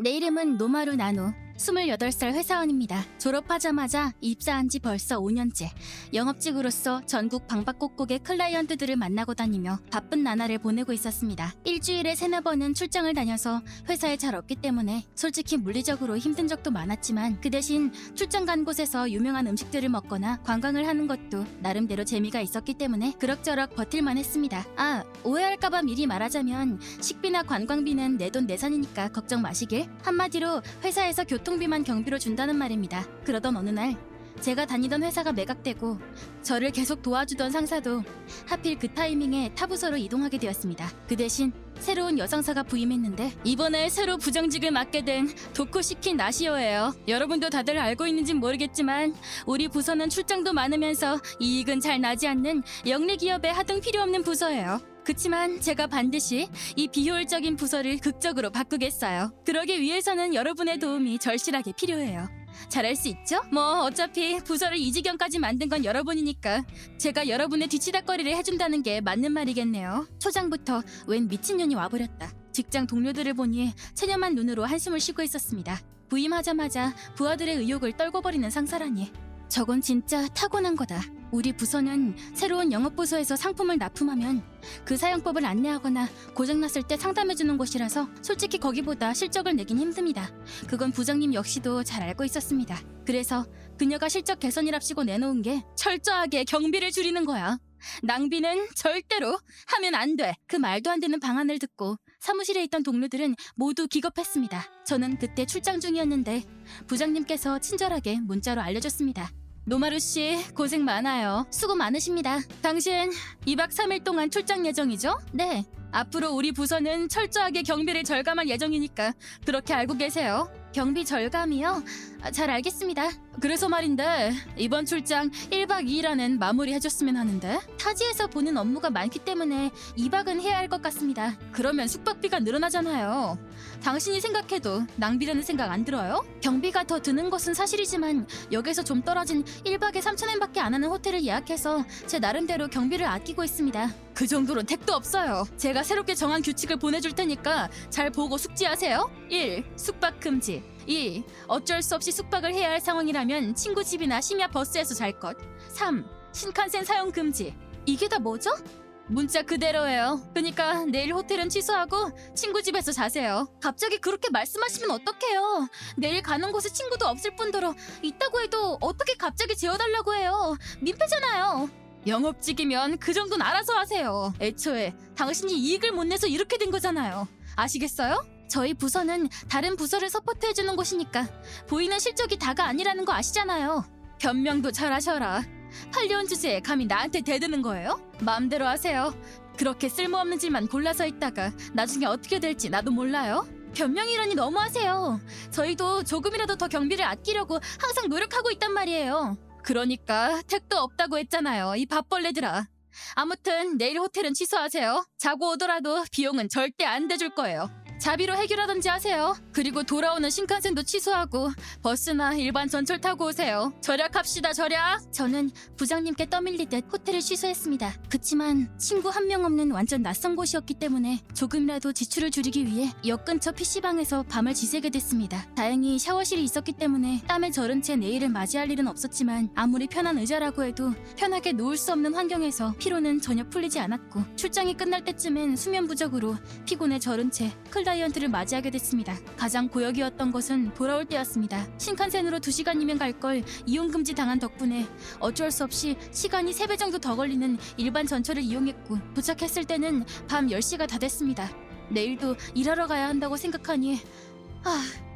내 이름은 노마루 나노. 28살 회사원입니다. 졸업하자마자 입사한 지 벌써 5년째. 영업직으로서 전국 방방곡곡의 클라이언트들을 만나고 다니며 바쁜 나날을 보내고 있었습니다. 일주일에 3-4번은 출장을 다녀서 회사에 잘 없기 때문에 솔직히 물리적으로 힘든 적도 많았지만 그 대신 출장 간 곳에서 유명한 음식들을 먹거나 관광을 하는 것도 나름대로 재미가 있었기 때문에 그럭저럭 버틸만 했습니다. 오해할까봐 미리 말하자면 식비나 관광비는 내 돈 내산이니까 걱정 마시길. 한마디로 회사에서 교통비만 경비로 준다는 말입니다. 그러던 어느 날 제가 다니던 회사가 매각되고 저를 계속 도와주던 상사도 하필 그 타이밍에 타 부서로 이동하게 되었습니다. 그 대신 새로운 여상사가 부임했는데 이번에 새로 부장직을 맡게 된 도쿠시키 나시오예요. 여러분도 다들 알고 있는진 모르겠지만 우리 부서는 출장도 많으면서 이익은 잘 나지 않는 영리 기업에 하등 필요 없는 부서예요. 그치만 제가 반드시 이 비효율적인 부서를 극적으로 바꾸겠어요. 그러기 위해서는 여러분의 도움이 절실하게 필요해요. 잘할 수 있죠? 어차피 부서를 이 지경까지 만든 건 여러분이니까 제가 여러분의 뒤치다꺼리를 해준다는 게 맞는 말이겠네요. 초장부터 웬 미친년이 와버렸다. 직장 동료들을 보니 체념한 눈으로 한숨을 쉬고 있었습니다. 부임하자마자 부하들의 의욕을 떨궈버리는 상사라니. 저건 진짜 타고난 거다. 우리 부서는 새로운 영업부서에서 상품을 납품하면 그 사용법을 안내하거나 고장났을 때 상담해주는 곳이라서 솔직히 거기보다 실적을 내긴 힘듭니다. 그건 부장님 역시도 잘 알고 있었습니다. 그래서 그녀가 실적 개선이랍시고 내놓은 게 철저하게 경비를 줄이는 거야. 낭비는 절대로 하면 안 돼. 그 말도 안 되는 방안을 듣고 사무실에 있던 동료들은 모두 기겁했습니다. 저는 그때 출장 중이었는데 부장님께서 친절하게 문자로 알려줬습니다. 노마루 씨, 고생 많아요. 수고 많으십니다. 당신 2박 3일 동안 출장 예정이죠? 네. 앞으로 우리 부서는 철저하게 경비를 절감할 예정이니까 그렇게 알고 계세요. 경비 절감이요? 잘 알겠습니다. 그래서 말인데 이번 출장 1박 2일 안엔 마무리해줬으면 하는데 타지에서 보는 업무가 많기 때문에 2박은 해야 할 것 같습니다. 그러면 숙박비가 늘어나잖아요. 당신이 생각해도 낭비라는 생각 안 들어요? 경비가 더 드는 것은 사실이지만 여기서 좀 떨어진 1박에 3,000엔밖에 안 하는 호텔을 예약해서 제 나름대로 경비를 아끼고 있습니다. 그 정도로 택도 없어요. 제가 새롭게 정한 규칙을 보내줄 테니까 잘 보고 숙지하세요. 1. 숙박 금지. 2. 어쩔 수 없이 숙박을 해야 할 상황이라면 친구 집이나 심야 버스에서 잘 것. 3. 신칸센 사용 금지. 이게 다 뭐죠? 문자 그대로예요. 그러니까 내일 호텔은 취소하고 친구 집에서 자세요. 갑자기 그렇게 말씀하시면 어떡해요. 내일 가는 곳에 친구도 없을 뿐더러 있다고 해도 어떻게 갑자기 재워달라고 해요. 민폐잖아요. 영업직이면 그 정도는 알아서 하세요. 애초에 당신이 이익을 못 내서 이렇게 된 거잖아요. 아시겠어요? 저희 부서는 다른 부서를 서포트해주는 곳이니까 보이는 실적이 다가 아니라는 거 아시잖아요. 변명도 잘하셔라. 8년 주제에 감히 나한테 대드는 거예요? 마음대로 하세요. 그렇게 쓸모없는 질만 골라서 있다가 나중에 어떻게 될지 나도 몰라요. 변명이라니 너무하세요. 저희도 조금이라도 더 경비를 아끼려고 항상 노력하고 있단 말이에요. 그러니까 택도 없다고 했잖아요, 이 밥벌레들아. 아무튼 내일 호텔은 취소하세요. 자고 오더라도 비용은 절대 안 대줄 거예요. 자비로 해결하던지 하세요. 그리고 돌아오는 신칸센도 취소하고 버스나 일반 전철 타고 오세요. 절약합시다, 절약. 저는 부장님께 떠밀리듯 호텔을 취소했습니다. 그치만 친구 한 명 없는 완전 낯선 곳이었기 때문에 조금이라도 지출을 줄이기 위해 역 근처 PC방에서 밤을 지새게 됐습니다. 다행히 샤워실이 있었기 때문에 땀에 절은 채 내일을 맞이할 일은 없었지만 아무리 편한 의자라고 해도 편하게 누울 수 없는 환경에서 피로는 전혀 풀리지 않았고 출장이 끝날 때쯤엔 수면 부족으로 피곤에 절은 채 클라이언트를 맞이하게 됐습니다. 가장 고역이었던 것은 돌아올 때였습니다. 신칸센으로 2시간이면 갈 걸 이용금지 당한 덕분에 어쩔 수 없이 시간이 3배 정도 더 걸리는 일반 전철을 이용했고 도착했을 때는 밤 10시가 다 됐습니다. 내일도 일하러 가야 한다고 생각하니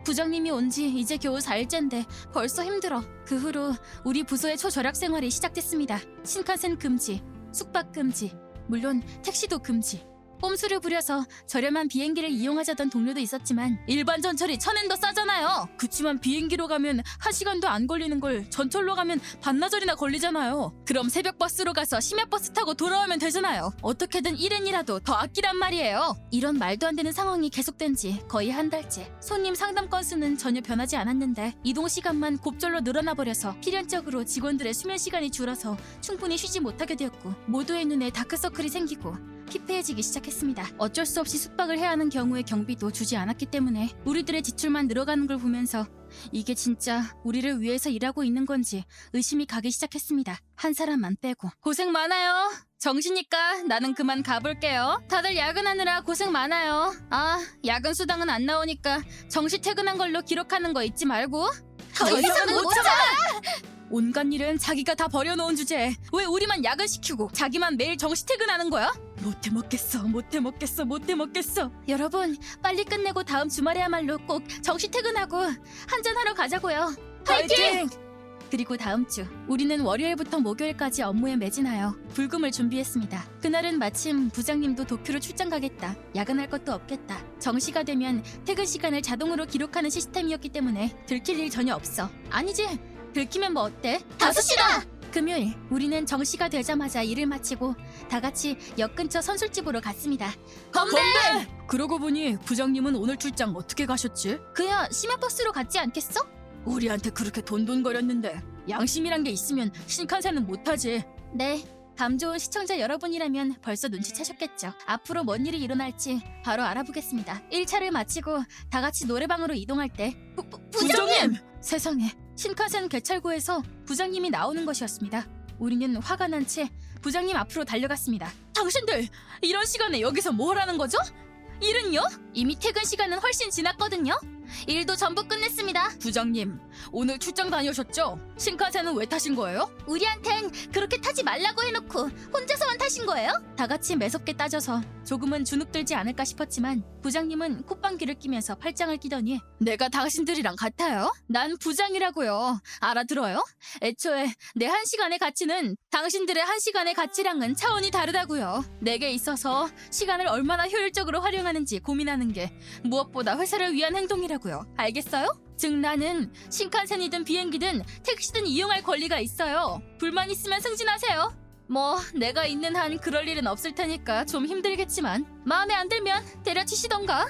부장님이 온 지 이제 겨우 4일째인데 벌써 힘들어. 그 후로 우리 부서의 초절약 생활이 시작됐습니다. 신칸센 금지, 숙박 금지, 물론 택시도 금지. 꼼수를 부려서 저렴한 비행기를 이용하자던 동료도 있었지만 일반 전철이 1,000엔 더 싸잖아요. 그치만 비행기로 가면 1시간도 안 걸리는 걸 전철로 가면 반나절이나 걸리잖아요. 그럼 새벽 버스로 가서 심야 버스 타고 돌아오면 되잖아요. 어떻게든 1엔이라도 더 아끼란 말이에요. 이런 말도 안 되는 상황이 계속된 지 거의 한 달째. 손님 상담 건수는 전혀 변하지 않았는데 이동 시간만 곱절로 늘어나 버려서 필연적으로 직원들의 수면 시간이 줄어서 충분히 쉬지 못하게 되었고 모두의 눈에 다크서클이 생기고 피폐해지기 시작했습니다. 어쩔 수 없이 숙박을 해야 하는 경우에 경비도 주지 않았기 때문에 우리들의 지출만 늘어가는 걸 보면서 이게 진짜 우리를 위해서 일하고 있는 건지 의심이 가기 시작했습니다. 한 사람만 빼고. 고생 많아요. 정시니까 나는 그만 가볼게요. 다들 야근하느라 고생 많아요. 아, 야근 수당은 안 나오니까 정시 퇴근한 걸로 기록하는 거 잊지 말고. 더 이상은 못 참아! 온갖 일은 자기가 다 버려놓은 주제에 왜 우리만 야근시키고 자기만 매일 정시 퇴근하는 거야? 못해 먹겠어. 여러분, 빨리 끝내고 다음 주말에야말로 꼭 정시 퇴근하고 한잔하러 가자고요. 파이팅! 그리고 다음 주 우리는 월요일부터 목요일까지 업무에 매진하여 불금을 준비했습니다. 그날은 마침 부장님도 도쿄로 출장 가겠다. 야근할 것도 없겠다. 정시가 되면 퇴근 시간을 자동으로 기록하는 시스템이었기 때문에 들킬 일 전혀 없어. 아니지, 들키면 뭐 어때? 5시다! 금요일 우리는 정시가 되자마자 일을 마치고 다 같이 역 근처 선술집으로 갔습니다. 건배! 그러고 보니 부장님은 오늘 출장 어떻게 가셨지? 그야 시내버스로 갔지 않겠어? 우리한테 그렇게 돈돈거렸는데 양심이란 게 있으면 신칸센은 못하지. 네, 감 좋은 시청자 여러분이라면 벌써 눈치채셨겠죠. 앞으로 뭔 일이 일어날지 바로 알아보겠습니다. 1차를 마치고 다 같이 노래방으로 이동할 때 부장님! 세상에, 신칸센 개찰구에서 부장님이 나오는 것이었습니다. 우리는 화가 난 채 부장님 앞으로 달려갔습니다. 당신들 이런 시간에 여기서 뭐 하라는 거죠? 일은요? 이미 퇴근 시간은 훨씬 지났거든요. 일도 전부 끝냈습니다. 부장님, 오늘 출장 다녀오셨죠? 신칸센은 왜 타신 거예요? 우리한텐 그렇게 타지 말라고 해놓고 혼자서만 타신 거예요? 다 같이 매섭게 따져서 조금은 주눅들지 않을까 싶었지만 부장님은 콧방귀를 끼면서 팔짱을 끼더니 내가 당신들이랑 같아요? 난 부장이라고요. 알아들어요? 애초에 내 1시간의 가치는 당신들의 1시간의 가치랑은 차원이 다르다고요. 내게 있어서 시간을 얼마나 효율적으로 활용하는지 고민하는 게 무엇보다 회사를 위한 행동이라고요. 알겠어요? 즉 나는 신칸센이든 비행기든 택시든 이용할 권리가 있어요. 불만 있으면 승진하세요. 뭐 내가 있는 한 그럴 일은 없을 테니까 좀 힘들겠지만 마음에 안 들면 때려치시던가.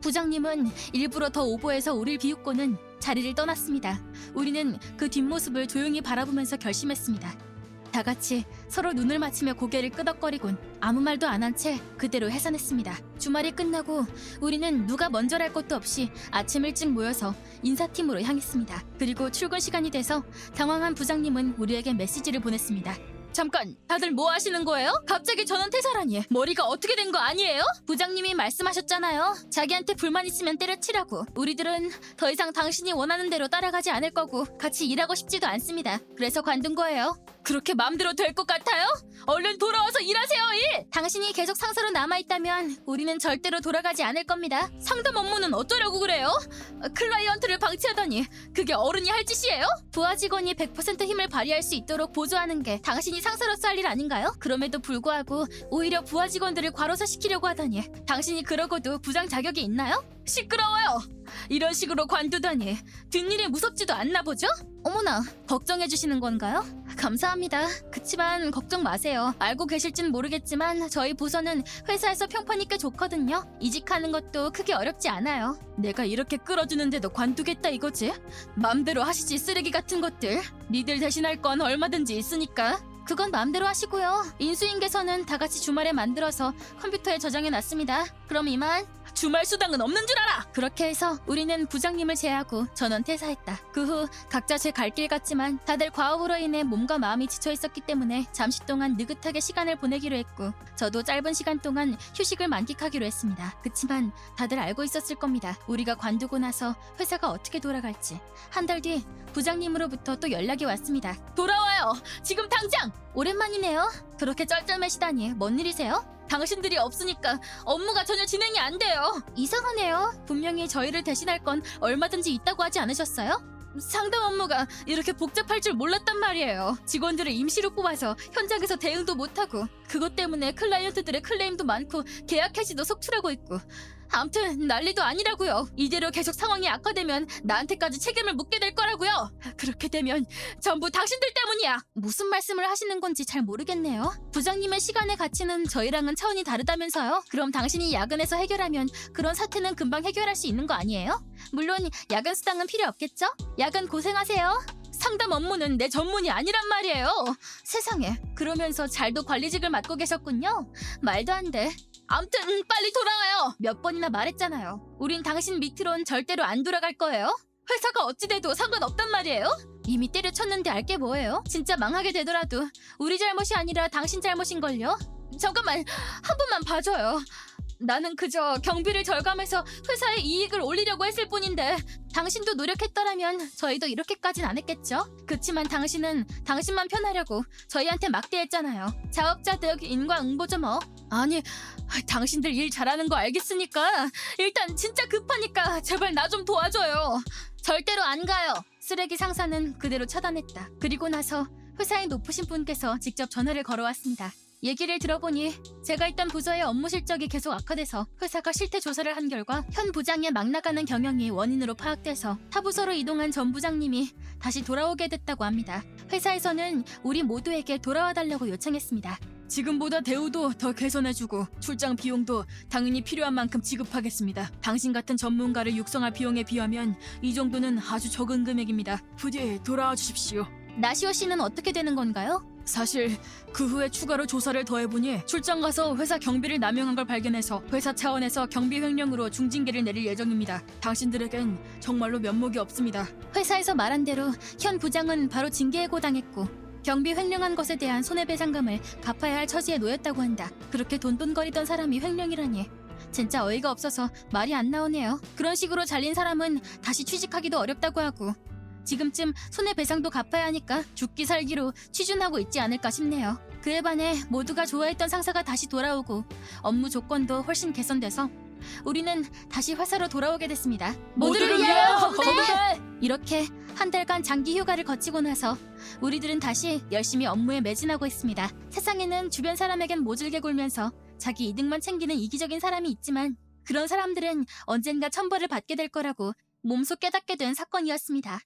부장님은 일부러 더 오버해서 우릴 비웃고는 자리를 떠났습니다. 우리는 그 뒷모습을 조용히 바라보면서 결심했습니다. 다 같이 서로 눈을 맞추며 고개를 끄덕거리곤 아무 말도 안 한 채 그대로 해산했습니다. 주말이 끝나고 우리는 누가 먼저랄 것도 없이 아침 일찍 모여서 인사팀으로 향했습니다. 그리고 출근 시간이 돼서 당황한 부장님은 우리에게 메시지를 보냈습니다. 잠깐, 다들 뭐 하시는 거예요? 갑자기 전원 퇴사라니. 머리가 어떻게 된 거 아니에요? 부장님이 말씀하셨잖아요. 자기한테 불만 있으면 때려치라고. 우리들은 더 이상 당신이 원하는 대로 따라가지 않을 거고 같이 일하고 싶지도 않습니다. 그래서 관둔 거예요. 그렇게 마음대로 될 것 같아요? 얼른 돌아와서 일하세요, 일! 당신이 계속 상사로 남아있다면 우리는 절대로 돌아가지 않을 겁니다. 상담 업무는 어쩌려고 그래요? 클라이언트를 방치하다니 그게 어른이 할 짓이에요? 부하 직원이 100% 힘을 발휘할 수 있도록 보조하는 게 당신이 상사로서 할 일 아닌가요? 그럼에도 불구하고 오히려 부하 직원들을 과로사시키려고 하다니 당신이 그러고도 부장 자격이 있나요? 시끄러워요! 이런 식으로 관두다니 뒷일이 무섭지도 않나 보죠? 어머나, 걱정해주시는 건가요? 감사합니다. 그치만 걱정 마세요. 알고 계실진 모르겠지만 저희 부서는 회사에서 평판이 꽤 좋거든요. 이직하는 것도 크게 어렵지 않아요. 내가 이렇게 끌어주는데도 관두겠다 이거지? 맘대로 하시지, 쓰레기 같은 것들. 니들 대신할 건 얼마든지 있으니까. 그건 마음대로 하시고요. 인수인계서는 다 같이 주말에 만들어서 컴퓨터에 저장해놨습니다. 그럼 이만. 주말 수당은 없는 줄 알아! 그렇게 해서 우리는 부장님을 제외하고 전원 퇴사했다. 그 후 각자 제 갈 길 갔지만 다들 과업으로 인해 몸과 마음이 지쳐있었기 때문에 잠시 동안 느긋하게 시간을 보내기로 했고 저도 짧은 시간 동안 휴식을 만끽하기로 했습니다. 그치만 다들 알고 있었을 겁니다. 우리가 관두고 나서 회사가 어떻게 돌아갈지. 한 달 뒤 부장님으로부터 또 연락이 왔습니다. 돌아와요! 지금 당장! 오랜만이네요. 그렇게 쩔쩔매시다니 뭔 일이세요? 당신들이 없으니까 업무가 전혀 진행이 안 돼요. 이상하네요. 분명히 저희를 대신할 건 얼마든지 있다고 하지 않으셨어요? 상담 업무가 이렇게 복잡할 줄 몰랐단 말이에요. 직원들을 임시로 뽑아서 현장에서 대응도 못하고 그것 때문에 클라이언트들의 클레임도 많고 계약 해지도 속출하고 있고 암튼 난리도 아니라고요. 이대로 계속 상황이 악화되면 나한테까지 책임을 묻게 될 거라고요. 그렇게 되면 전부 당신들 때문이야. 무슨 말씀을 하시는 건지 잘 모르겠네요. 부장님의 시간의 가치는 저희랑은 차원이 다르다면서요? 그럼 당신이 야근해서 해결하면 그런 사태는 금방 해결할 수 있는 거 아니에요? 물론 야근 수당은 필요 없겠죠? 야근 고생하세요. 상담 업무는 내 전문이 아니란 말이에요. 세상에. 그러면서 잘도 관리직을 맡고 계셨군요. 말도 안 돼. 암튼 빨리 돌아와요. 몇 번이나 말했잖아요. 우린 당신 밑으론 절대로 안 돌아갈 거예요. 회사가 어찌 돼도 상관없단 말이에요. 이미 때려쳤는데 알게 뭐예요? 진짜 망하게 되더라도 우리 잘못이 아니라 당신 잘못인걸요? 잠깐만, 한 번만 봐줘요. 나는 그저 경비를 절감해서 회사의 이익을 올리려고 했을 뿐인데 당신도 노력했더라면 저희도 이렇게까진 안 했겠죠? 그치만 당신은 당신만 편하려고 저희한테 막대했잖아요. 자업자득 인과응보죠 뭐. 아니, 당신들 일 잘하는 거 알겠으니까 일단 진짜 급하니까 제발 나 좀 도와줘요. 절대로 안 가요. 쓰레기 상사는 그대로 차단했다. 그리고 나서 회사의 높으신 분께서 직접 전화를 걸어왔습니다. 얘기를 들어보니 제가 있던 부서의 업무 실적이 계속 악화돼서 회사가 실태 조사를 한 결과 현 부장의 막 나가는 경영이 원인으로 파악돼서 타 부서로 이동한 전 부장님이 다시 돌아오게 됐다고 합니다. 회사에서는 우리 모두에게 돌아와 달라고 요청했습니다. 지금보다 대우도 더 개선해주고 출장 비용도 당연히 필요한 만큼 지급하겠습니다. 당신 같은 전문가를 육성할 비용에 비하면 이 정도는 아주 적은 금액입니다. 부디 돌아와 주십시오. 나시오 씨는 어떻게 되는 건가요? 사실 그 후에 추가로 조사를 더해보니 출장 가서 회사 경비를 남용한 걸 발견해서 회사 차원에서 경비 횡령으로 중징계를 내릴 예정입니다. 당신들에겐 정말로 면목이 없습니다. 회사에서 말한 대로 현 부장은 바로 징계해고당했고 경비 횡령한 것에 대한 손해배상금을 갚아야 할 처지에 놓였다고 한다. 그렇게 돈돈거리던 사람이 횡령이라니 진짜 어이가 없어서 말이 안 나오네요. 그런 식으로 잘린 사람은 다시 취직하기도 어렵다고 하고 지금쯤 손해배상도 갚아야 하니까 죽기 살기로 취준하고 있지 않을까 싶네요. 그에 반해 모두가 좋아했던 상사가 다시 돌아오고 업무 조건도 훨씬 개선돼서 우리는 다시 회사로 돌아오게 됐습니다. 모두를 위하여! 네! 이렇게 한 달간 장기 휴가를 거치고 나서 우리들은 다시 열심히 업무에 매진하고 있습니다. 세상에는 주변 사람에겐 모질게 굴면서 자기 이득만 챙기는 이기적인 사람이 있지만 그런 사람들은 언젠가 천벌을 받게 될 거라고 몸소 깨닫게 된 사건이었습니다.